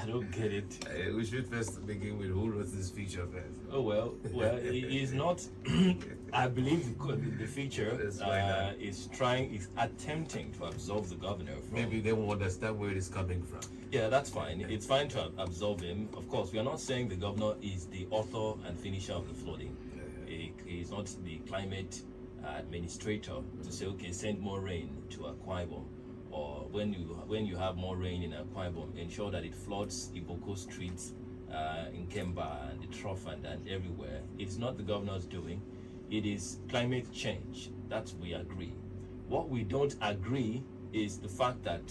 I don't get it. We should first begin with who wrote this feature first. Oh well, it is not. I believe the feature is attempting to absolve the governor from. Maybe they won't understand where it is coming from. Yeah, that's fine. It's fine to absolve him. Of course, we are not saying the governor is the author and finisher of the flooding. He is not the climate administrator to say, okay, send more rain to Akwa Ibom, or when you have more rain in Akwa Ibom, ensure that it floods Iboko streets in Kemba and the Trough and everywhere. It's not the governor's doing. It is climate change. That we agree. What we don't agree is the fact that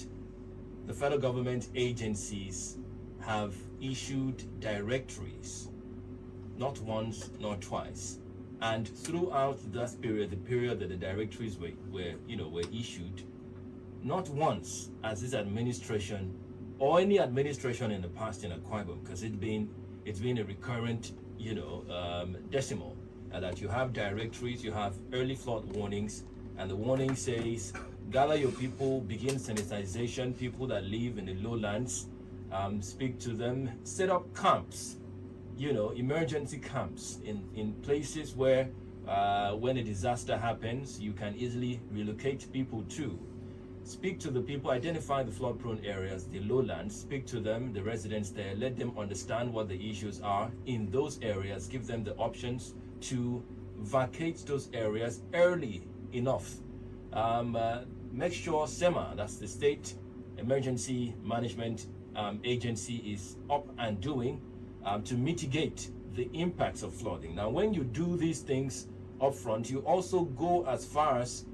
the federal government agencies have issued directories, not once nor twice, and throughout that period, the period that the directories were issued, not once has this administration or any administration in the past in Akwa Ibom, because it's been a recurrent decimal, that you have directories, you have early flood warnings, and the warning says gather your people, begin sanitization, people that live in the lowlands, speak to them, set up camps, emergency camps in places where when a disaster happens, you can easily relocate people to. Speak to the people, identify the flood-prone areas, the lowlands, speak to them, the residents there, let them understand what the issues are in those areas, give them the options to vacate those areas early enough. Make sure SEMA, that's the State Emergency Management Agency, is up and doing to mitigate the impacts of flooding. Now, when you do these things up front, you also go as far as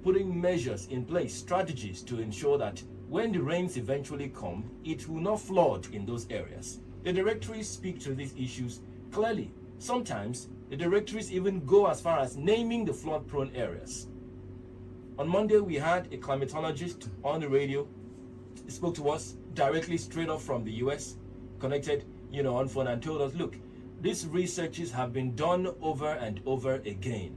putting measures in place, strategies to ensure that when the rains eventually come, it will not flood in those areas. The directories speak to these issues clearly. Sometimes the directories even go as far as naming the flood-prone areas. On Monday, we had a climatologist on the radio. He spoke to us directly straight off from the US, connected, on phone, and told us, look, these researches have been done over and over again,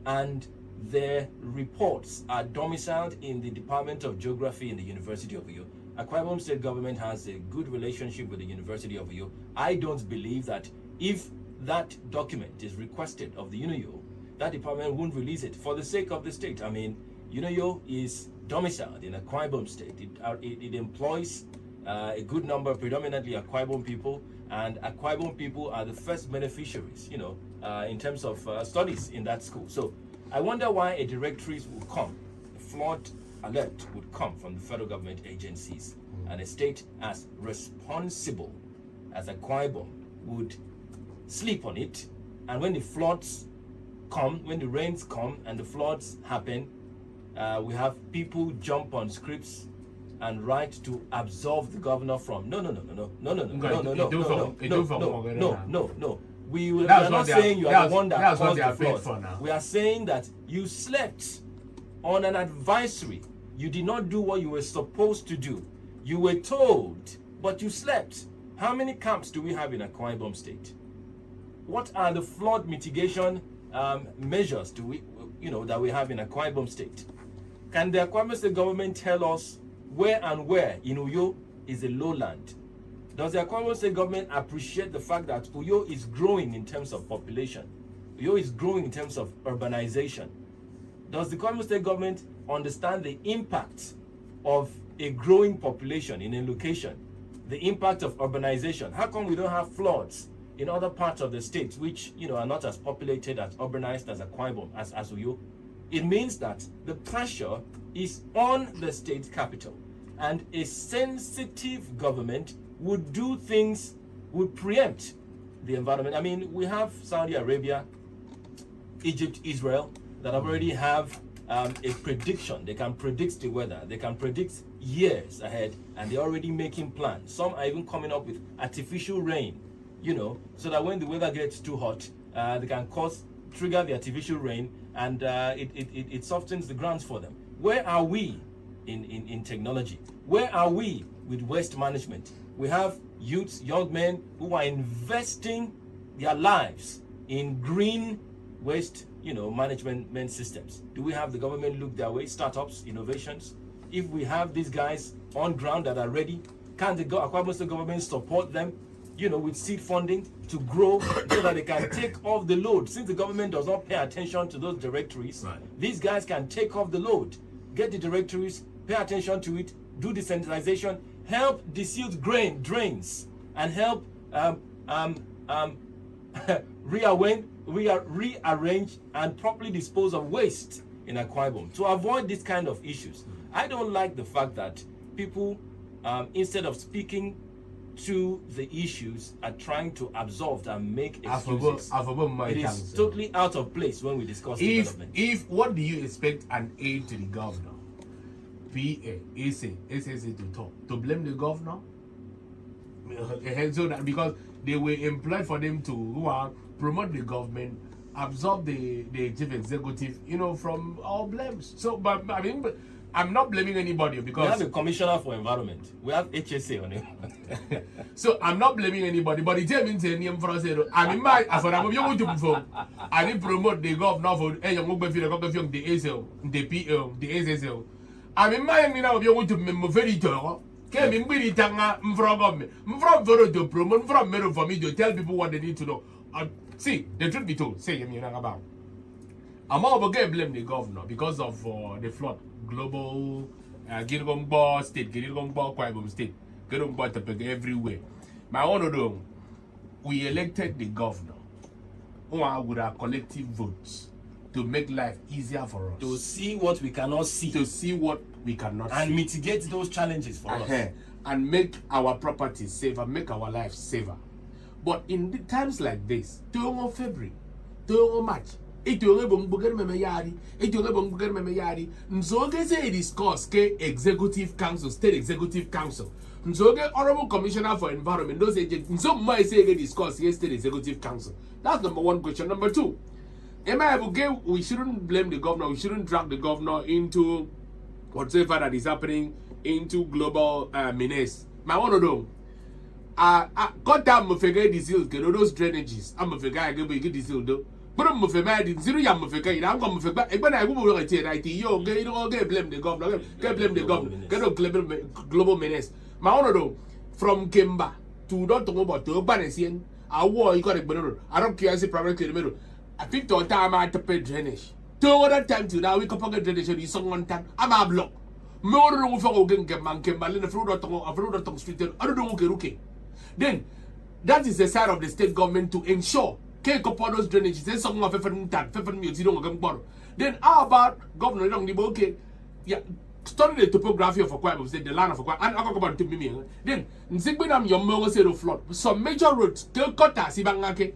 and their reports are domiciled in the Department of Geography in the University of Uyo. Akwa Ibom State government has a good relationship with the University of Uyo. I don't believe that if that document is requested of the UNIO, that department won't release it for the sake of the state. I mean, UNIO is domiciled in Akwa Ibom State. It employs a good number, predominantly Akwa Ibom people, and Akwa Ibom people are the first beneficiaries, in terms of studies in that school. So I wonder why a directories will come, a flood alert would come from the federal government agencies, and a state as responsible as Akwa Ibom would sleep on it, and when the floods come, when the rains come and the floods happen, we have people jump on scripts and write to absolve the governor from no. We are not saying you are the one that caused the flood. We are saying that you slept on an advisory. You did not do what you were supposed to do. You were told, but you slept. How many camps do we have in Akwa Ibom State? What are the flood mitigation measures that we have in Akwa Ibom State? Can the Akwa Ibom State government tell us where in Uyo is a lowland? Does the Akwa Ibom State government appreciate the fact that Uyo is growing in terms of population? Uyo is growing in terms of urbanization. Does the Akwa Ibom State government understand the impact of a growing population in a location? The impact of urbanization? How come we don't have floods in other parts of the state which are not as populated, as urbanized as Akwa Ibom, as Uyo? It means that the pressure is on the state capital, and a sensitive government would do things, would preempt the environment. I mean, we have Saudi Arabia, Egypt, Israel, that already have a prediction. They can predict the weather. They can predict years ahead, and they're already making plans. Some are even coming up with artificial rain, so that when the weather gets too hot, they can trigger the artificial rain, and it softens the grounds for them. Where are we in technology? Where are we with waste management? We have youths, young men who are investing their lives in green waste, management systems. Do we have the government look their way? Startups, innovations. If we have these guys on ground that are ready Can the Akwa Ibom State government support them, with seed funding to grow so that they can take off the load? Since the government does not pay attention to those directories, these guys can take off the load, get the directories, pay attention to it, do decentralization, help desealed grain drains, and help rearrange and properly dispose of waste in Akwa Ibom to avoid this kind of issues. I don't like the fact that people, instead of speaking to the issues, are trying to absolve and make excuses. It is totally out of place when we discuss development. If what do you expect an aide to the governor, PA, SSA to talk? To blame the governor? So that because they were employed for them to promote the government, absorb the chief executive, from all blames. So, but I mean, I'm not blaming anybody because we have a commissioner for environment. We have HSA on it. So I'm not blaming anybody, but it means I mean, I didn't promote the governor for the ASL, the PL, the SSL. I mean, my you want to very came in with it from to promote from for me to tell people what they need to know. See, the truth be told, say about. I'm all blame the governor because of the flood. Global Akwa Ibom State, everywhere. My own, we elected the governor with our collective votes to make life easier for us. To see what we cannot see. To see what we cannot see. And mitigate those challenges for us. And make our properties safer, make our lives safer. But in the times like this, to February, to March, discuss executive council, state executive council. Honorable Commissioner for Environment, those agents, say discuss state executive council. That's number one question. Number two, we shouldn't blame the governor, we shouldn't drag the governor into whatever that is happening into global menace. My one of them. Got time to figure the seal, those drainages. I'm a figure I get the seal though. But I'm a figure, zero yam of figure. I'm going to figure. But I will get it. You get blame the governor, get blame the governor, get global menace. My honor though, from Kemba to Dr. Mobile to Banesian, I war you got a better. I don't care, I say private in the middle. I picked on time I had to pay drainage. 2 other time to now we can pocket drainage is someone time. I'm a block. More than for get man Kemba in the fruit of street. I don't know okay. Then, that is the side of the state government to ensure those drainages. Then some of Then how about governor okay? Yeah, study the topography of Akwa Ibom State, the land of Akwa, and I talk about to then Nzigbinam your mother said of flood. Some major roads, Kotas, Ibangake,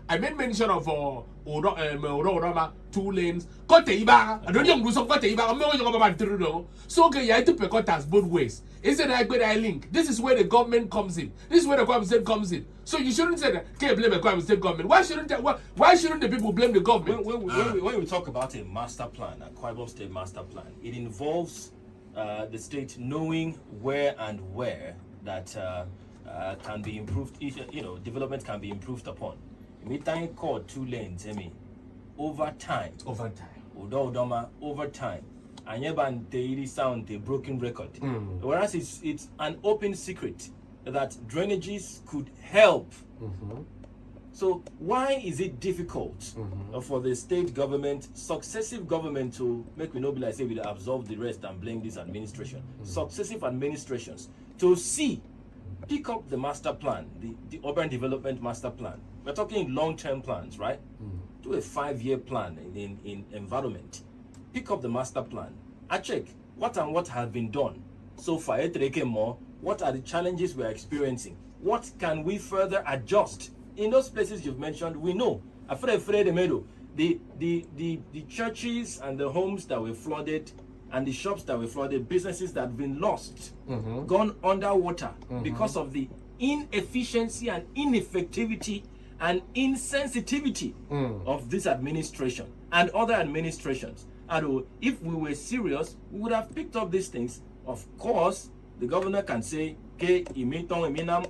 I made mention of Oroma, 2 lanes, Kote Iba, I don't know some Kote Iba, I'm about to so okay, you have to pay Kotas both ways. Isn't that where I link? This is where the government comes in. This is where the Akwa Ibom State comes in. So you shouldn't say that can't blame the Akwa Ibom State government. Why shouldn't the people blame the government? When we talk about a master plan, a Akwa Ibom State master plan, it involves the state knowing where that can be improved. If development can be improved upon. Meantime, called 2 lanes. Over time. Over time. And they sound a broken record. Whereas it's an open secret that drainages could help. So why is it difficult for the state government, successive government, to make we not say we absolve the rest and blame this administration, successive administrations to pick up the master plan, the urban development master plan. We're talking long-term plans, right? Do a 5-year plan in environment. Pick up the master plan. I check what has been done so far. What are the challenges we're experiencing? What can we further adjust? In those places you've mentioned, we know. The churches and the homes that were flooded and the shops that were flooded, businesses that have been lost, gone underwater because of the inefficiency and ineffectivity and insensitivity of this administration and other administrations. And if we were serious, we would have picked up these things. Of course, the governor can say, okay,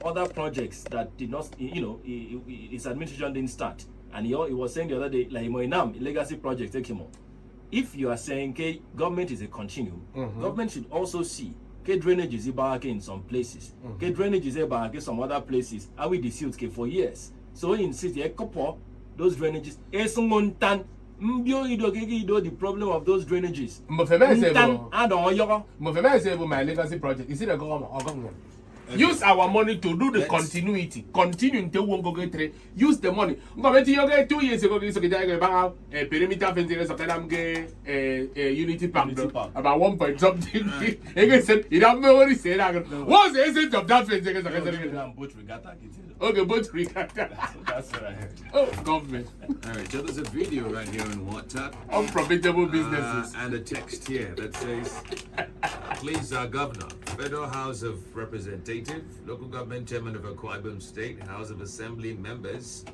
other projects that did not, his administration didn't start. And he was saying the other day, like legacy projects, take him on. If you are saying, okay, government is a continuum, government should also see Get drainage is back in some places. Get drainage is back in some other places. Are we dispute for years? So in city, a couple those drainages. Esungontan. The problem of those drainages. My legacy project. Is it a government or government? Use our money to do the continuity. Continue until we go get trade. Use the money. 2 years ago, perimeter fence Unity Park about 1 point something. Again said, you don't know what he said. What's the essence of that fence? Okay, boat regatta. That's right. Oh, government. All right, so there's a video right here on WhatsApp. Unprofitable businesses. And a text here that says, please, Governor, Federal House of Representatives, Local Government Chairman of Akwa Ibom State, House of Assembly members,